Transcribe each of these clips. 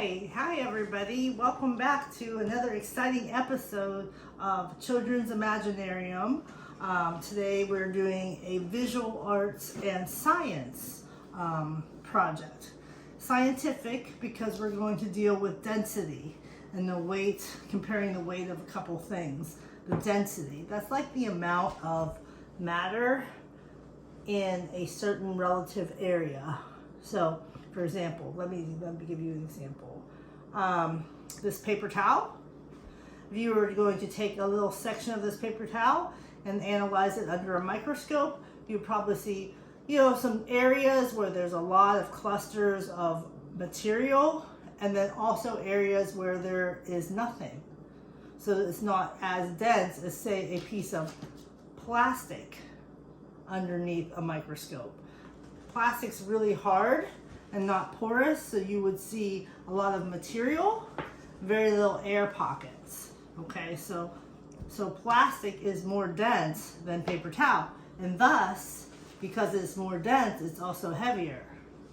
Hi everybody. Welcome back to another exciting episode of Children's Imaginarium. Today we're doing a visual arts and science project. Scientific because we're going to deal with density and the weight, comparing the weight of a couple things. The density, that's like the amount of matter in a certain relative area. So for example, let me give you an example. This paper towel, if you were going to take a little section of this paper towel and analyze it under a microscope, you'd probably see, some areas where there's a lot of clusters of material, and then also areas where there is nothing. So it's not as dense as, say, a piece of plastic underneath a microscope. Plastic's really hard and not porous, so you would see a lot of material, very little air pockets. Okay, so plastic is more dense than paper towel, and thus, because it's more dense, it's also heavier.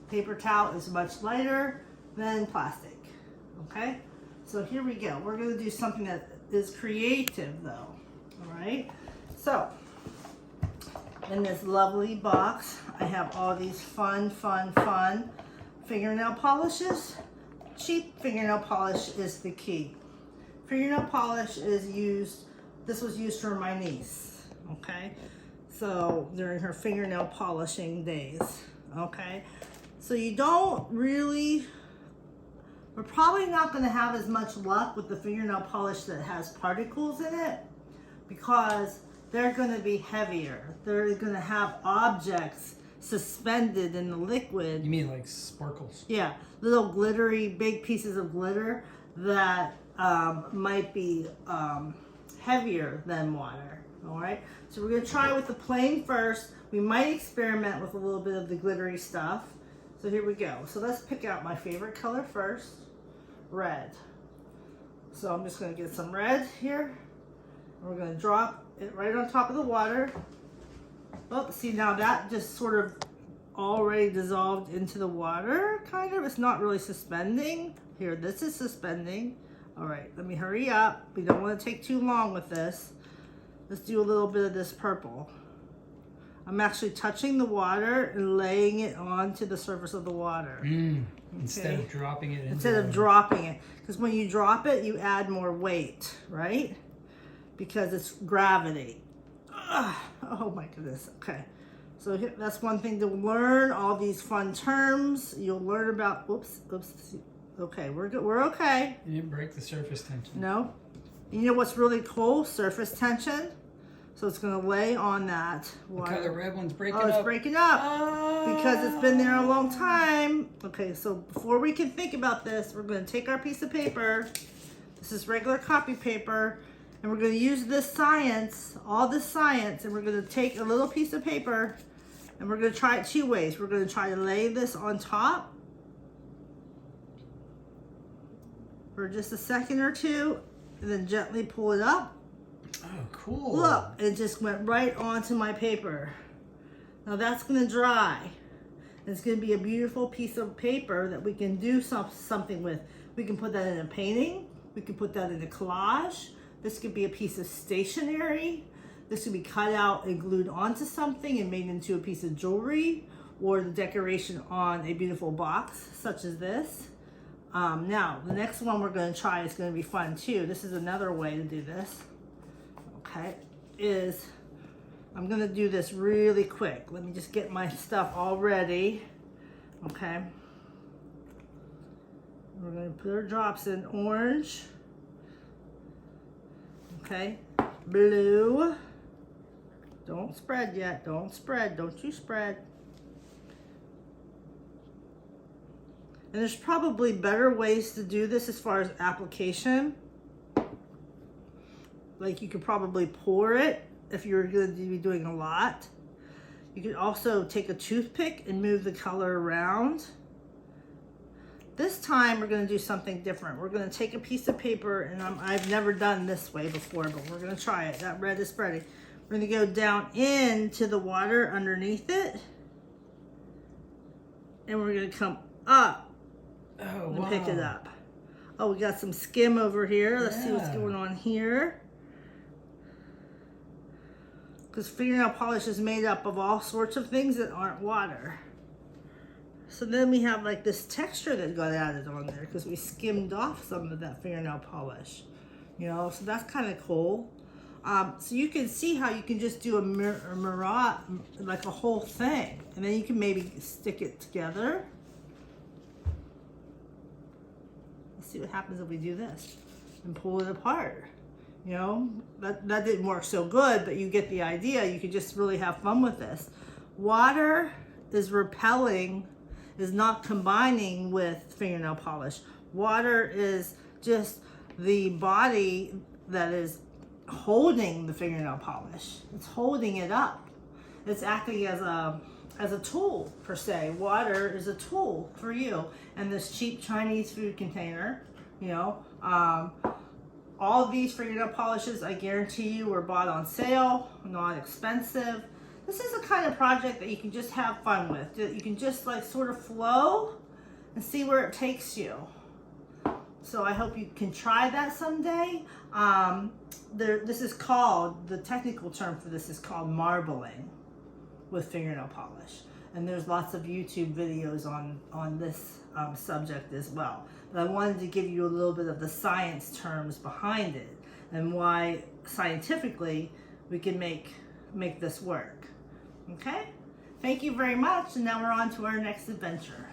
Paper towel is much lighter than plastic. Okay, so here we go. We're going to do something that is creative, though. All right, so in this lovely box, I have all these fun fingernail polishes. Cheap fingernail polish is the key. Fingernail polish is used, this was used for my niece, okay? So during her fingernail polishing days, okay? So you don't really, we're probably not gonna have as much luck with the fingernail polish that has particles in it because they're gonna be heavier. They're gonna have objects suspended in the liquid. You mean like sparkles? Yeah, little glittery, big pieces of glitter that might be heavier than water. All right, so we're gonna try with the plain first. We might experiment with a little bit of the glittery stuff. So here we go. So let's pick out my favorite color first, red. So I'm just gonna get some red here. We're gonna drop it right on top of the water. Oh, see, now that just sort of already dissolved into the water, kind of. It's not really suspending. Here, this is suspending. All right, let me hurry up. We don't want to take too long with this. Let's do a little bit of this purple. I'm actually touching the water and laying it onto the surface of the water. Okay. Instead of dropping it. Instead of dropping it. Because when you drop it, you add more weight, right? Because it's gravity. Oh my goodness. Okay, so that's one thing to learn, all these fun terms you'll learn about. Oops. Okay, we're good. We're okay. You didn't break the surface tension. No. You know what's really cool? Surface tension. So it's going to lay on that water. Look how the red one's breaking up. Oh, it's breaking up because it's been there a long time. Okay, so before we can think about this, we're going to take our piece of paper. This is regular copy paper. And we're going to use this science, all this science, and we're going to take a little piece of paper and we're going to try it two ways. We're going to try to lay this on top for just a second or two and then gently pull it up. Oh, cool. Look, it just went right onto my paper. Now that's going to dry. It's going to be a beautiful piece of paper that we can do something with. We can put that in a painting. We can put that in a collage. This could be a piece of stationery. This could be cut out and glued onto something and made into a piece of jewelry or the decoration on a beautiful box such as this. Now, the next one we're going to try is going to be fun too. This is another way to do this. Okay, I'm going to do this really quick. Let me just get my stuff all ready. Okay. We're going to put our drops in orange. Okay, blue. Don't spread yet. Don't spread. Don't you spread. And there's probably better ways to do this as far as application. Like you could probably pour it if you're going to be doing a lot. You could also take a toothpick and move the color around. This time we're going to do something different. We're going to take a piece of paper, and I've never done this way before, but we're going to try it. That red is spreading. We're going to go down into the water underneath it, and we're going to come up and pick it up. Oh, we got some skim over here. Let's see what's Yeah. going on here. Because fingernail polish is made up of all sorts of things that aren't water. So then we have like this texture that got added on there because we skimmed off some of that fingernail polish. You know, so that's kind of cool. So you can see how you can just do a mirage, like a whole thing. And then you can maybe stick it together. Let's see what happens if we do this and pull it apart. You know, that didn't work so good, but you get the idea. You can just really have fun with this. Water is repelling, is not combining with fingernail polish. Water is just the body that is holding the fingernail polish. It's holding it up. It's acting as a tool per se. Water is a tool for you. And this cheap Chinese food container, you know, all of these fingernail polishes, I guarantee you, were bought on sale, not expensive. This is the kind of project that you can just have fun with. That you can just like sort of flow and see where it takes you. So I hope you can try that someday. This is called, the technical term for this is called marbling with fingernail polish. And there's lots of YouTube videos on this subject as well. But I wanted to give you a little bit of the science terms behind it and why scientifically we can make this work. Okay? Thank you very much, and now we're on to our next adventure.